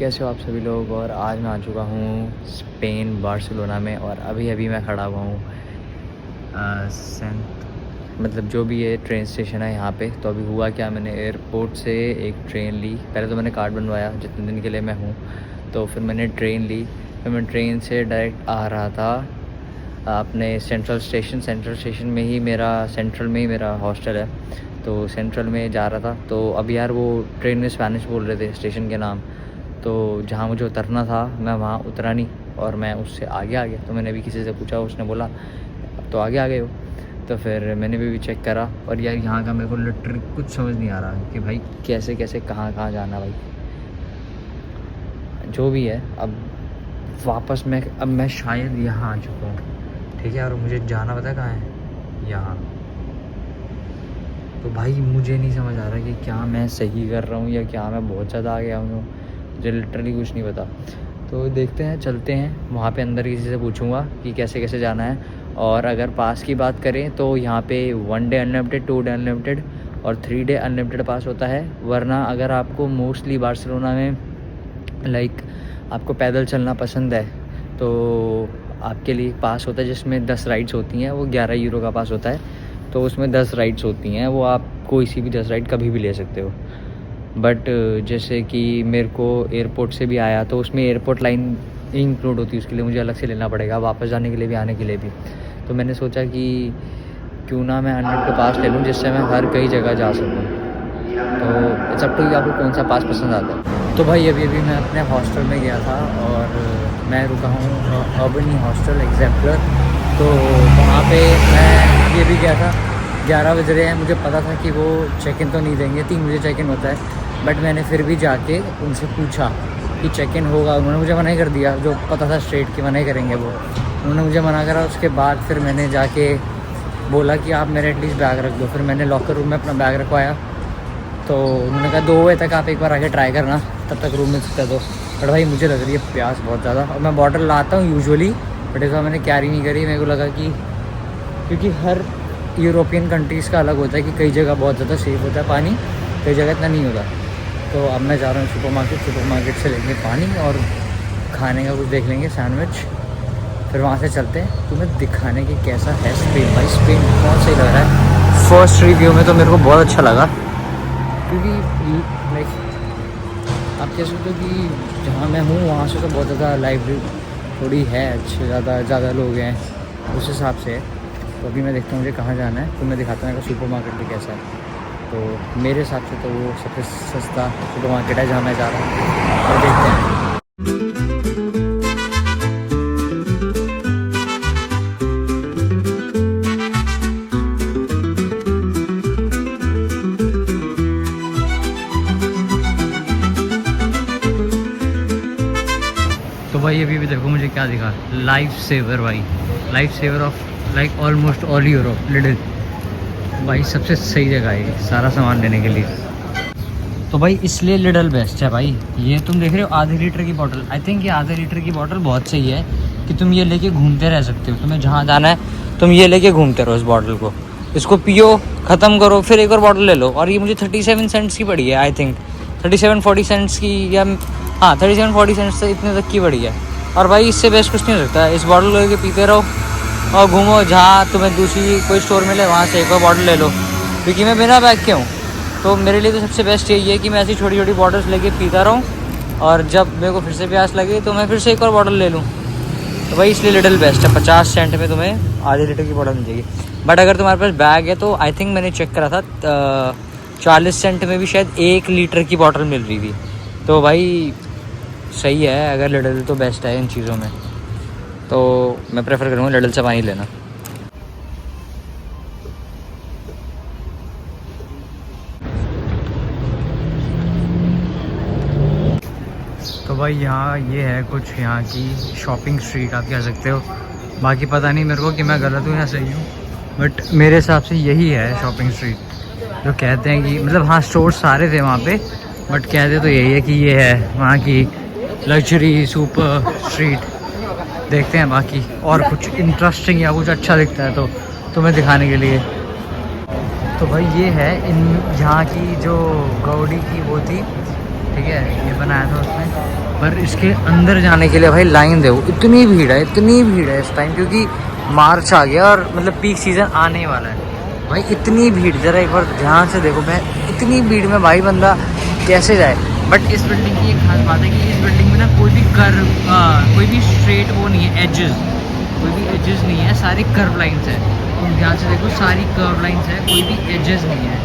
कैसे हो आप सभी लोग। और आज मैं आ चुका हूँ स्पेन बार्सिलोना में। और अभी अभी मैं खड़ा हुआ हूँ सेंट मतलब जो भी ये ट्रेन स्टेशन है यहाँ पे। तो अभी हुआ क्या, मैंने एयरपोर्ट से एक ट्रेन ली। पहले तो मैंने कार्ड बनवाया जितने दिन के लिए मैं हूँ, तो फिर मैंने ट्रेन ली। फिर मैं ट्रेन से डायरेक्ट आ रहा था अपने सेंट्रल स्टेशन में ही मेरा हॉस्टल है। तो सेंट्रल में जा रहा था। तो अब यार वो ट्रेन में स्पेनिश बोल रहे थे स्टेशन के नाम, तो जहाँ मुझे उतरना था मैं वहाँ उतरा नहीं और मैं उससे आगे आ गया। तो मैंने भी किसी से पूछा, उसने बोला अब तो आगे आ गए हो। तो फिर मैंने भी चेक करा और यार यहाँ का मेरे को लिटरली कुछ समझ नहीं आ रहा कि भाई कैसे कैसे कहाँ जाना भाई। जो भी है अब वापस मैं शायद यहाँ आ चुका हूँ, ठीक है। और मुझे जाना पता है कहाँ है, यहाँ। तो भाई मुझे नहीं समझ आ रहा कि क्या मैं सही कर रहा हूँ या क्या मैं बहुत ज़्यादा आ गया हूँ। मुझे लिटरली कुछ नहीं पता। तो देखते हैं, चलते हैं वहाँ पे अंदर किसी से पूछूंगा कि कैसे कैसे जाना है। और अगर पास की बात करें तो यहाँ पे 1 डे अनलिमिटेड, 2 डे अनलिमिटेड और 3 डे अनलिमिटेड पास होता है। वरना अगर आपको मोस्टली बार्सिलोना में आपको पैदल चलना पसंद है तो आपके लिए पास होता है जिसमें 10 राइड्स होती हैं। वो 11 यूरो का पास होता है। तो उसमें 10 राइड्स होती हैं, वो आप कोई सी भी 10 राइड कभी भी ले सकते हो। बट जैसे कि मेरे को एयरपोर्ट से भी आया तो उसमें एयरपोर्ट लाइन इंक्लूड होती है, उसके लिए मुझे अलग से लेना पड़ेगा वापस जाने के लिए भी आने के लिए भी। तो मैंने सोचा कि क्यों ना मैं अनलिमिटेड पास ले लूँ जिससे मैं हर कई जगह जा सकूँ। तो इट्स अप टू यू, आपको कौन सा पास पसंद आता है। तो भाई अभी मैं अपने हॉस्टल में गया था और मैं रुका हूँ अर्बनी हॉस्टल एग्जैम्पलर। तो वहाँ पे मैं ये भी गया था, 11 बज रहे हैं, मुझे पता था कि वो चेक इन तो नहीं देंगे, 3 बजे चेक इन होता है। बट मैंने फिर भी जाके उनसे पूछा कि चेक इन होगा। उन्होंने मुझे मना ही कर दिया, जो पता था स्ट्रेट की मना ही करेंगे वो। उन्होंने मुझे मना करा। उसके बाद फिर मैंने जाके बोला कि आप मेरे एटलीस्ट बैग रख दो। फिर मैंने लॉकर रूम में अपना बैग रखवाया। तो उन्होंने कहा 2 बजे तक आप एक बार आके ट्राई करना, तब तक रूम मिल सकता है। तो बट भाई मुझे लग रही है प्यास बहुत ज़्यादा और मैं बॉटल लाता हूँ यूजुअली, बट इस बार मैंने कैरी नहीं करी। मेरे को लगा कि क्योंकि हर यूरोपियन कंट्रीज़ का अलग होता है कि कई जगह बहुत ज़्यादा सेफ होता है पानी, कई जगह इतना नहीं होता। तो अब मैं जा रहा हूँ सुपरमार्केट से लेंगे पानी और खाने का कुछ देख लेंगे, सैंडविच। फिर वहाँ से चलते हैं तुम्हें दिखाने की कैसा है स्पेन। भाई स्पेन बहुत सही लग रहा है। फर्स्ट रिव्यू में तो मेरे को बहुत अच्छा लगा, क्योंकि आप कह सकते हो कि जहाँ मैं हूँ वहाँ से तो बहुत ज़्यादा लाइब्रेरी थोड़ी है, अच्छे ज़्यादा लोग हैं उस हिसाब से। तो अभी मैं देखता हूँ मुझे कहाँ जाना है, तो मैं दिखाता हूँ सुपरमार्केट भी कैसा है। तो मेरे हिसाब से तो वो सबसे सस्ता सुपरमार्केट है जहाँ मैं जा रहा हूँ। और देखते हैं। तो भाई अभी भी देखो मुझे क्या दिखा, लाइफ सेवर भाई, life saver of almost all Europe Lidl. भाई सबसे सही जगह है सारा सामान लेने के लिए। तो भाई इसलिए लिडल बेस्ट है भाई। ये तुम देख रहे हो आधे लीटर की बोतल, आई थिंक ये आधे लीटर की बोतल बहुत सही है कि तुम ये लेके घूमते रह सकते हो। तुम्हें जहाँ जाना है तुम ये लेके घूमते रहो इस बॉटल को, इसको पियो, ख़त्म करो, फिर एक और बॉटल ले लो। और ये मुझे 37 सेंट्स की पड़ी है, आई थिंक 37-40 सेंट्स की, या हाँ 37-40 सेंट्स से इतने तक की पड़ी है। और भाई इससे बेस्ट कुछ नहीं हो सकता। इस बॉटल लेके पीते रहो और घूमो, जहाँ तुम्हें दूसरी कोई स्टोर मिले वहाँ से एक और बॉटल ले लो। क्योंकि मैं बिना बैग के हूँ, तो मेरे लिए तो सबसे बेस्ट यही है कि मैं ऐसी छोटी छोटी बॉटल्स लेके पीता रहूँ और जब मेरे को फिर से प्यास लगे तो मैं फिर से एक और बॉटल ले लूँ। तो भाई इसलिए लिटल बेस्ट है। 50 सेंट में तुम्हें आधे लीटर की बॉटल मिल जाएगी। बट अगर तुम्हारे पास बैग है तो आई थिंक मैंने चेक करा था 40 सेंट में भी शायद 1 लीटर की बॉटल मिल रही थी। तो भाई सही है, अगर लिडल तो बेस्ट है इन चीज़ों में। तो मैं प्रेफर करूँगा लिडल से पानी लेना। तो भाई यहाँ ये है कुछ यहाँ की शॉपिंग स्ट्रीट आप कह सकते हो। बाकी पता नहीं मेरे को कि मैं गलत हूँ या सही हूँ, बट मेरे हिसाब से यही है शॉपिंग स्ट्रीट। जो कहते हैं कि मतलब हाँ स्टोर सारे थे वहाँ पे, बट कहते तो यही है कि ये है वहाँ की लग्जरी सुपर स्ट्रीट। देखते हैं बाकी और कुछ इंटरेस्टिंग या कुछ अच्छा दिखता है तो तुम्हें दिखाने के लिए। तो भाई ये है इन यहाँ की जो गाउडी की वो थी ठीक है, ये बनाया था उसने। पर इसके अंदर जाने के लिए भाई लाइन देखो, इतनी भीड़ है, इतनी भीड़ है इस टाइम, क्योंकि मार्च आ गया और मतलब पीक सीज़न आने वाला है भाई। इतनी भीड़, ज़रा एक बार ध्यान से देखो, मैं इतनी भीड़ में भाई बंदा कैसे जाए। बट इस बिल्डिंग की एक खास बात है कि इस बिल्डिंग में ना कोई भी कर्व, कोई भी स्ट्रेट वो नहीं है, एजेस, कोई भी एजेस नहीं है, सारी कर्व लाइंस है। तुम ध्यान से देखो, सारी कर्व लाइंस है, कोई भी एजेस नहीं है,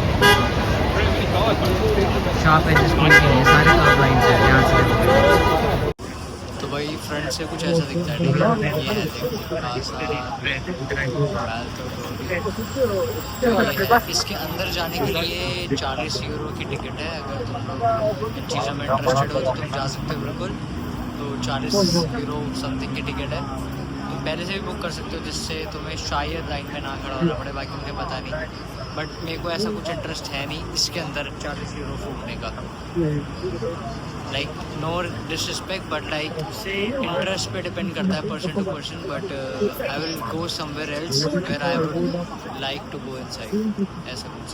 शार्प एजेस कोई भी नहीं है, सारे कर्व लाइंस है। ध्यान से देखो। तो भाई फ्रंट से कुछ ऐसा दिखता है, ठीक है, ये है देखो, इसके अंदर जाने के लिए 40 यूरो की टिकट है। अगर तुम लोग इन चीज़ों में इंटरेस्टेड हो तो तुम जा सकते हो बिल्कुल। तो 40 यूरो समथिंग की टिकट है, तुम पहले से भी बुक कर सकते हो, जिससे तुम्हें शायद लाइन में ना खड़ा होना पड़े, बाकी मुझे पता नहीं। बट मेरे को ऐसा कुछ इंटरेस्ट है नहीं इसके अंदर 40 यूरो फूकने का। Like no disrespect, but like interest पे डिपेंड करता है person to person. But I will go somewhere else where I would like to go inside, ऐसा कुछ।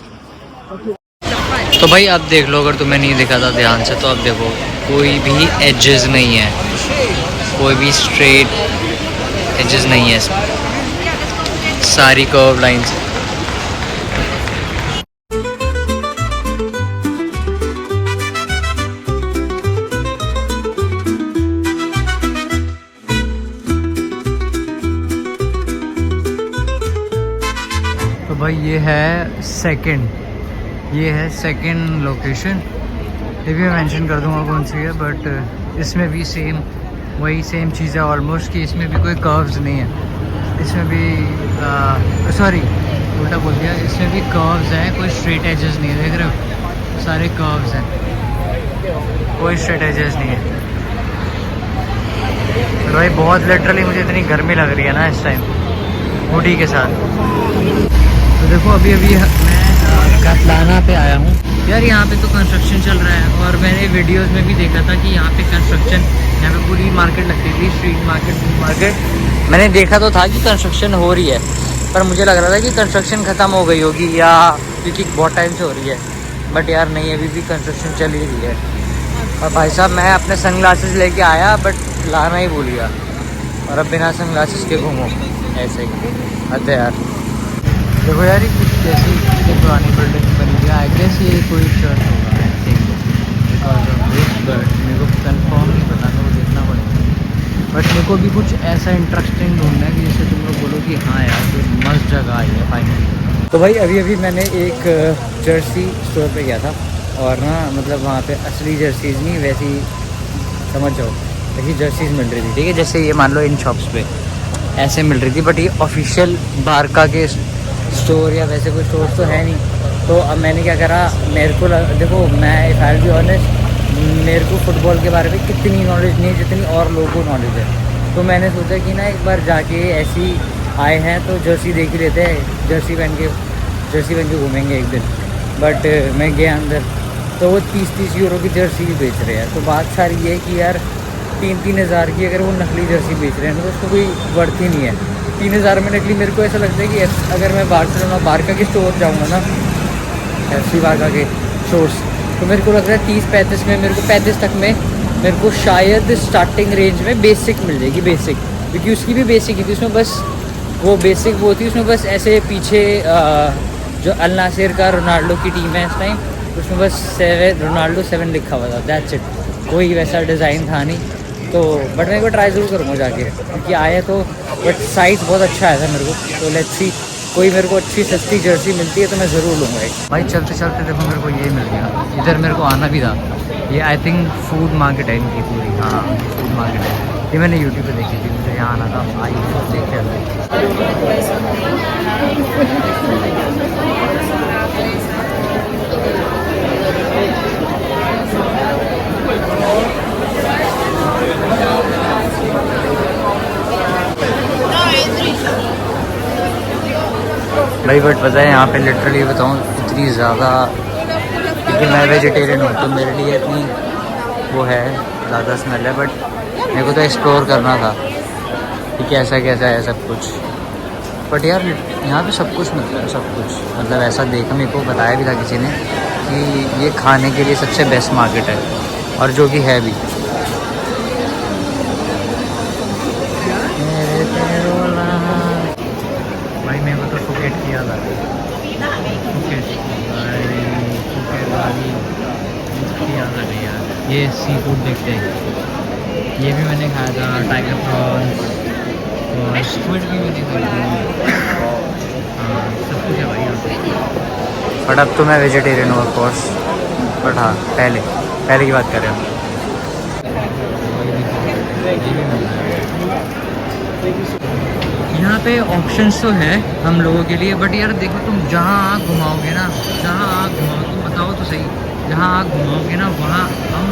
तो भाई अब देख लो, अगर तुम्हें नहीं दिखा था ध्यान से, तो अब देखो कोई भी एजेस नहीं है, कोई भी स्ट्रेट एजेस नहीं है इसमें, सारी कर्व लाइंस। तो भाई ये है सेकंड लोकेशन, ये भी मैं मेंशन कर दूंगा कौन सी है। बट इसमें भी वही सेम चीज़ है ऑलमोस्ट, कि इसमें भी कोई कर्व्स नहीं है, इसमें भी सॉरी उल्टा बोल दिया, इसमें भी कर्व्स हैं, कोई स्ट्रेट एजेस नहीं है, देख रहे हो, सारे कर्व्स हैं, कोई स्ट्रेट एजेस नहीं है। तो भाई बहुत लिटरली मुझे इतनी गर्मी लग रही है ना इस टाइम हुडी के साथ। तो देखो अभी मैं कातलाना पे आया हूँ यार, यहाँ पे तो कंस्ट्रक्शन चल रहा है, और मैंने वीडियोस में भी देखा था कि यहाँ पे कंस्ट्रक्शन, यहाँ पे पूरी मार्केट लगती थी, स्ट्रीट मार्केट। मैंने देखा तो था कि कंस्ट्रक्शन हो रही है, पर मुझे लग रहा था कि कंस्ट्रक्शन ख़त्म हो गई होगी, या क्योंकि बहुत टाइम से हो रही है। बट यार नहीं, अभी भी कंस्ट्रक्शन चल ही रही है। और भाई साहब मैं अपने सनग्लासेस लेके आया, बट लाना ही भूल गया, और अब बिना सनग्लासेस के घूमो ऐसे ही। अच्छा यार देखो यार, ये कुछ जैसी पुरानी बिल्डिंग बनी हुई है, आई गेस ये कोई चर्च होगा, I think, because of this. But मेरे को कंफर्म नहीं पता, मेरे को देखना पड़ेगा। बट मेरे को भी कुछ ऐसा इंटरेस्टिंग ढूंढना है कि जिससे तुम लोग बोलो कि हाँ यार कोई मस्त जगह आई है फाइनली। तो भाई अभी मैंने एक जर्सी स्टोर पे गया था, और ना मतलब वहाँ पे असली जर्सीज़ नहीं, वैसी समझ जाओ वैसी जर्सीज़ मिल रही थी, ठीक है, जैसे ये मान लो इन शॉप्स पे ऐसे मिल रही थी। बट ये ऑफिशियल बारका के स्टोर या वैसे कोई स्टोर तो है नहीं। तो अब मैंने क्या करा, मेरे को देखो, मैं इफ आई बी ऑनेस्ट, मेरे को फुटबॉल के बारे में कितनी नॉलेज नहीं है जितनी और लोगों को नॉलेज है। तो मैंने सोचा कि ना एक बार जाके ऐसी आए हैं तो जर्सी देख ही लेते हैं, जर्सी पहन के घूमेंगे एक दिन। बट मैं गया अंदर तो वो 30-30 यूरो की जर्सी भी बेच रहे हैं। तो बात सारी ये है कि यार 3-3 हज़ार की अगर वो नकली जर्सी बेच रहे हैं तो उसको कोई वर्थ ही नहीं है। 3,000 में नकली, मेरे को ऐसा लगता है कि अगर मैं बारका के स्टोर जाऊँगा ना, FC बारका के स्टोर्स, तो मेरे को लग रहा है 30-35 में, मेरे को 35 तक में मेरे को शायद स्टार्टिंग रेंज में बेसिक मिल जाएगी, बेसिक, क्योंकि उसकी भी बेसिक ही थी, उसमें बस वो बेसिक वो थी, उसमें बस ऐसे पीछे जो अल नासिर का रोनाल्डो की टीम है इस टाइम, उसमें बस रोनाल्डो 7 लिखा हुआ था, दैट्स इट, कोई वैसा डिज़ाइन था नहीं। तो बट मैं एक बार ट्राई ज़रूर करूँगा जाके, क्योंकि आया तो, बट साइज़ बहुत अच्छा आया था मेरे को। तो लेट्स सी, कोई मेरे को अच्छी सस्ती जर्सी मिलती है तो मैं ज़रूर लूँगा एक। भाई चलते चलते देखो मेरे को ये मिल गया, इधर मेरे को आना भी था, ये आई थिंक फूड मार्केट है इनकी पूरी, हाँ फूड मार्केट है, ये मैंने यूट्यूब पे देखी थी, मुझे यहाँ आना था, आई देख भाई। बट पता है यहाँ पे लिटरली बताऊँ इतनी ज़्यादा, क्योंकि मैं वेजिटेरियन हूँ तो मेरे लिए इतनी वो है, ज़्यादा स्मेल है। बट मेरे को तो एक्सप्लोर करना था कि कैसा कैसा है सब कुछ। बट यार यहाँ पे सब कुछ मिलता है, सब कुछ, मतलब ऐसा देखा, मेरे को बताया भी था किसी ने कि ये खाने के लिए सबसे बेस्ट मार्केट है। और जो कि है भी। भाई मेरे को तो फुकेट किया था, फुकेट भाई, फुकेट वाली याद आ गई यार। ये सी फूड देखते हैं, ये भी मैंने खाया था, टाइगर प्रॉन्स और स्क्विड भी मैंने खाई थी। हाँ सब कुछ है भाई यहाँ पे। बट अब तो मैं वेजिटेरियन हूँ ऑफ कोर्स, बट हाँ पहले की बात कर रहे हो। यहाँ पे ऑप्शंस तो है हम लोगों के लिए, बट यार देखो तुम जहाँ आँख घुमाओगे ना, जहाँ आँख घुमाओ, तुम बताओ तो सही, जहाँ आँख घुमाओगे ना वहाँ हम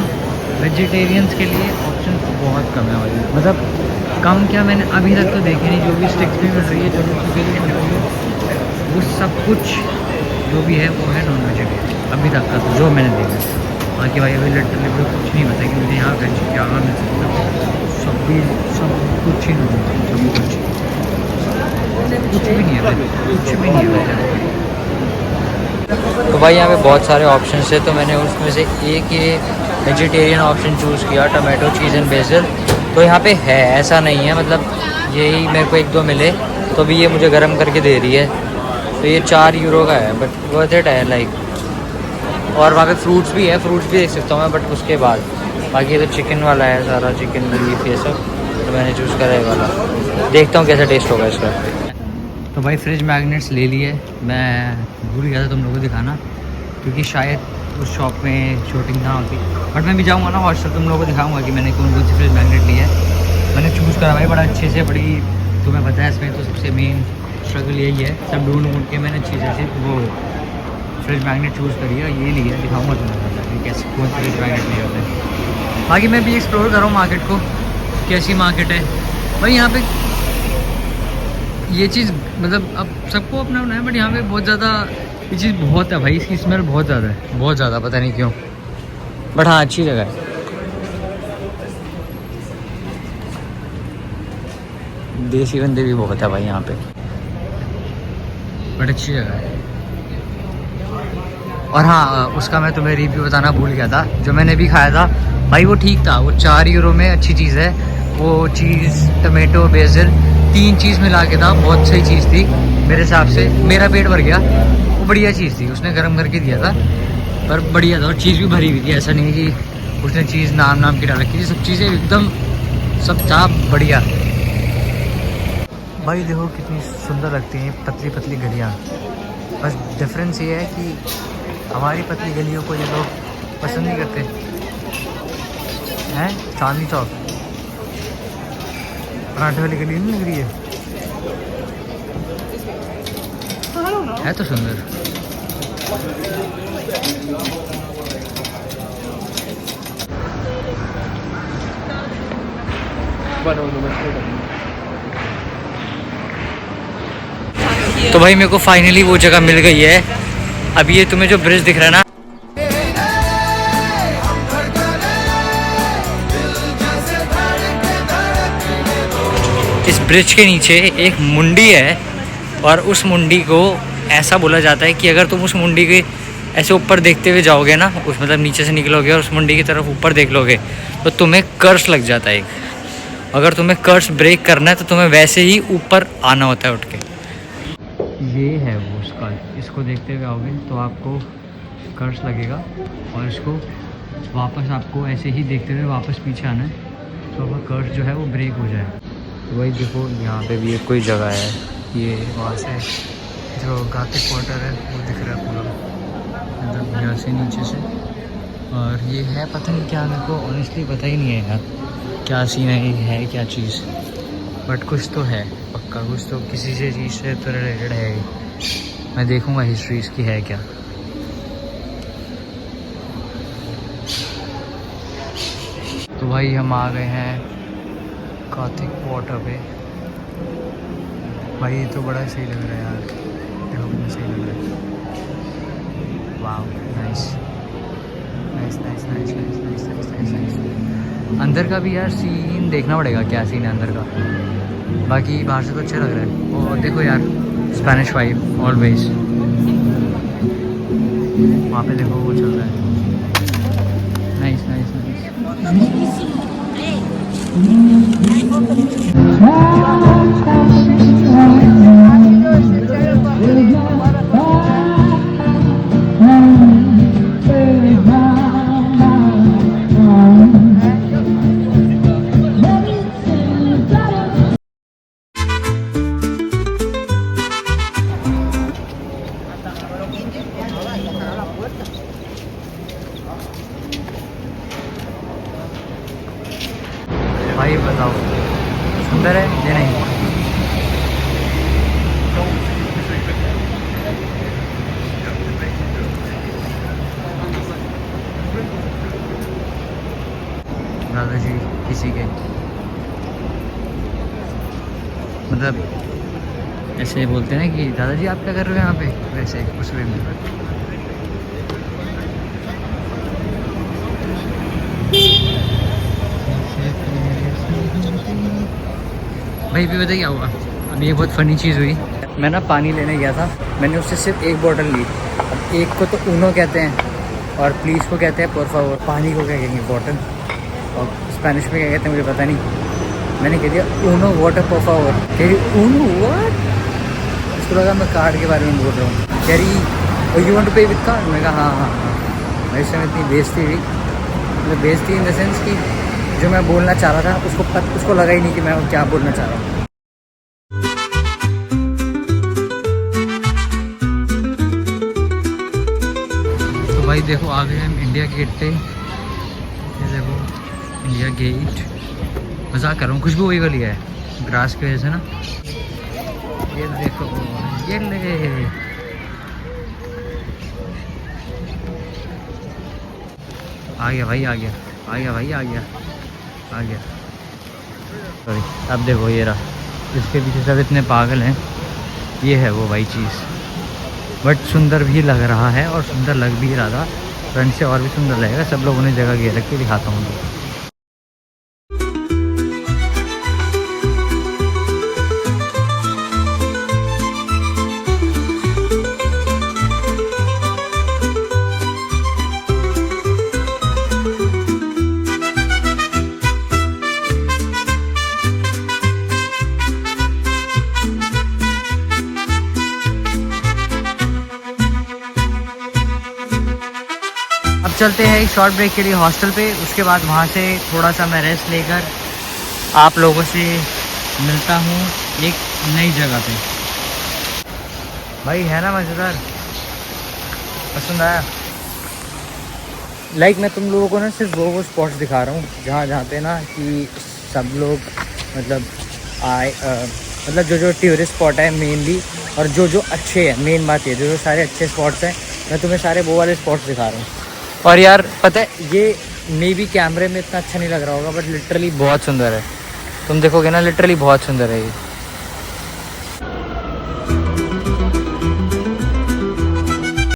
वेजिटेरियंस के लिए ऑप्शन बहुत कम है भाई। मतलब कम क्या, मैंने अभी तक तो देखे नहीं। जो भी स्टिक्स भी मिल रही है, जो भी चीज़ें भी मिल रही है, वो सब कुछ जो भी है वो है नॉन वेजिटेरियन अभी तक का, तो जो मैंने देखा। बाकी भाई अभी लिटरली मुझे कुछ नहीं पता कि मुझे यहाँ वेज क्या मिल सकता है। सब कुछ ही नॉन वेज, सब कुछ भी नहीं है, कुछ भी नहीं है। तो भाई यहाँ पे बहुत सारे ऑप्शन थे, तो मैंने उसमें से एक ये वेजिटेरियन ऑप्शन चूज़ किया, टमाटो चीज़ एंड बेसिल। तो यहाँ पे है, ऐसा नहीं है, मतलब यही मेरे को 1-2 मिले, तो अभी ये मुझे गर्म करके दे रही है। तो ये 4 यूरो का है, बट वर्थ इट है लाइक। और वहाँ पे फ्रूट्स भी है, फ्रूट्स भी देख सकता हूँ मैं, बट उसके बाद बाकी ये तो चिकन वाला है सारा, चिकन लीफ ये सब, तो मैंने चूज़ करा है वाला। देखता हूँ कैसा टेस्ट होगा इसका। तो भाई फ्रिज मैग्नेट्स ले लिए, मैं भूल गया था तुम लोगों को दिखाना, क्योंकि शायद उस शॉप में शूटिंग ना होती। बट मैं भी जाऊँगा ना हॉस्टल, तुम लोगों को दिखाऊंगा कि मैंने कौन सी फ्रिज मैग्नेट ली है। मैंने चूज़ करा भाई बड़ा अच्छे से, बड़ी तुम्हें पता है इसमें तो सबसे मेन स्ट्रगल यही है, सब ढूंढ के मैंने अच्छी से वो फ्रिज मैग्नेट चूज़ करी है, ये लिया, दिखाऊँगा तुम्हें कैसे कौन सी फ्रिज मैग्नेट लिया होता है। बाकी मैं भी एक्सप्लोर कर रहा हूँ मार्केट को, कैसी मार्केट है भाई यहाँ पे। ये चीज़ मतलब अब सबको अपना अपना है, बट यहाँ पे बहुत ज़्यादा ये चीज़ बहुत है भाई, इसकी स्मेल बहुत ज़्यादा है, बहुत ज़्यादा, पता नहीं क्यों, बट हाँ अच्छी जगह है। देसी बंदे भी बहुत है भाई यहाँ पे, बट अच्छी जगह है। और हाँ उसका मैं तुम्हें रिव्यू बताना भूल गया था, जो मैंने भी खाया था भाई वो ठीक था, वो 4 यूरो में अच्छी चीज़ है। वो चीज़ टमेटो बेसिल 3 चीज़ मिला के था, बहुत सही चीज़ थी मेरे हिसाब से, मेरा पेट भर गया। वो बढ़िया चीज़ थी, उसने गर्म करके दिया था, पर बढ़िया था, और चीज़ भी भरी हुई थी, ऐसा नहीं कि उसने चीज़ नाम की डाल रखी थी, सब चीज़ें एकदम सब था बढ़िया। भाई देखो कितनी सुंदर लगती हैं पतली पतली गलियाँ, बस डिफरेंस ये है कि हमारी पतली गलियों को ये लोग पसंद नहीं करते हैं। चांदनी चौक पराठे वाली गली नहीं लग रही है तो सुंदर। तो भाई मेरे को फाइनली वो जगह मिल गई है। अभी ये तुम्हें जो ब्रिज दिख रहा है ना, इस ब्रिज के नीचे एक मुंडी है, और उस मुंडी को ऐसा बोला जाता है कि अगर तुम उस मुंडी के ऐसे ऊपर देखते हुए जाओगे ना, उस मतलब नीचे से निकलोगे और उस मुंडी की तरफ ऊपर देख लोगे, तो तुम्हें कर्स लग जाता है एक। अगर तुम्हें कर्स ब्रेक करना है तो तुम्हें वैसे ही ऊपर आना होता है उठ के। ये है वो उसका, इसको देखते हुए आओगे तो आपको कर्स लगेगा, और इसको वापस आपको ऐसे ही देखते हुए वापस पीछे आना है, तो आपका कर्स जो है वो ब्रेक हो जाए। तो वही देखो यहाँ पे भी एक कोई जगह है, ये वहाँ से जो गातिक वाटर है वो दिख रहा है पूरा, मतलब यहाँ से नीचे से। और ये है पता नहीं क्या, मेरे को ऑनेस्टली पता ही नहीं है यार क्या सीन है क्या चीज़, बट कुछ तो है पक्का, कुछ तो किसी से चीज़ से तो रिलेटेड है। मैं देखूँगा हिस्ट्री इसकी है क्या। तो भाई हम आ गए हैं गातिक वाटर पे। भाई ये तो बड़ा सही लग रहा है यार, देखो कितना सही लग रहा है। वाव nice nice nice nice nice nice nice nice. अंदर का भी यार सीन देखना पड़ेगा क्या सीन है अंदर का, बाकी बाहर से तो अच्छा लग रहा है। और देखो यार स्पेनिश वाइब ऑलवेज, वहाँ पे देखो वो चल रहा है। Nice nice nice. भाई बताओ सुंदर है या नहीं? दादाजी किसी के मतलब ऐसे बोलते हैं ना कि दादाजी आप क्या कर रहे हो यहाँ पे, वैसे उस वे में। भाई भी बताइए क्या हुआ अभी, ये बहुत फ़नी चीज़ हुई। मैं ना पानी लेने गया था, मैंने उससे सिर्फ एक बॉटल ली। अब एक को तो ऊनो कहते हैं और प्लीज़ को कहते हैं por favor, पानी को क्या कहेंगे बॉटल, और स्पेनिश में क्या कहते हैं मुझे पता नहीं। मैंने कह दिया ऊनो वाटर por favor, कह रही ऊनो व्हाट, इसको लगा मैं कार्ड के बारे में बोल रहा हूँ। कह रही यू वांट टू पे विद कार्ड, मैं कहा हाँ हाँ हाँ। मेरे समय इतनी बेइज्जती हुई, मतलब बेइज्जती इन द सेंस कि जो मैं बोलना चाह रहा था उसको लगा ही नहीं कि मैं क्या बोलना चाह रहा हूँ। तो भाई देखो आ गए हम इंडिया गेट पे, ये देखो इंडिया गेट। मजाक कर रहा हूँ, खुशबू वही वाली है ग्रास की वजह से ना। ये देखो ये ले, आ गया भाई, आ गया आ गया भाई, आ गया आ गया। सॉरी, अब देखो ये रहा, इसके पीछे सब इतने पागल हैं, ये है वो भाई चीज़। बट सुंदर भी लग रहा है और सुंदर लग भी रहा था, फ्रंट से और भी सुंदर लगेगा। सब लोगों ने जगह घेर रख के दिखाता हूँ। अब चलते हैं एक शॉर्ट ब्रेक के लिए हॉस्टल पे, उसके बाद वहाँ से थोड़ा सा मैं रेस्ट लेकर आप लोगों से मिलता हूँ एक नई जगह पे। भाई है ना मज़ेदार, पसंद आया? लाइक मैं तुम लोगों को ना सिर्फ वो स्पॉट्स दिखा रहा हूँ जहाँ पे ना कि सब लोग मतलब मतलब जो टूरिस्ट स्पॉट है मेनली, और जो अच्छे हैं, मेन बात ये जो सारे अच्छे स्पॉट्स हैं, मैं तुम्हें सारे वो वाले स्पॉट्स दिखा रहा हूँ। और यार पता है ये मे बी कैमरे में इतना अच्छा नहीं लग रहा होगा, बट लिटरली बहुत सुंदर है। तुम देखोगे ना लिटरली बहुत सुंदर है ये।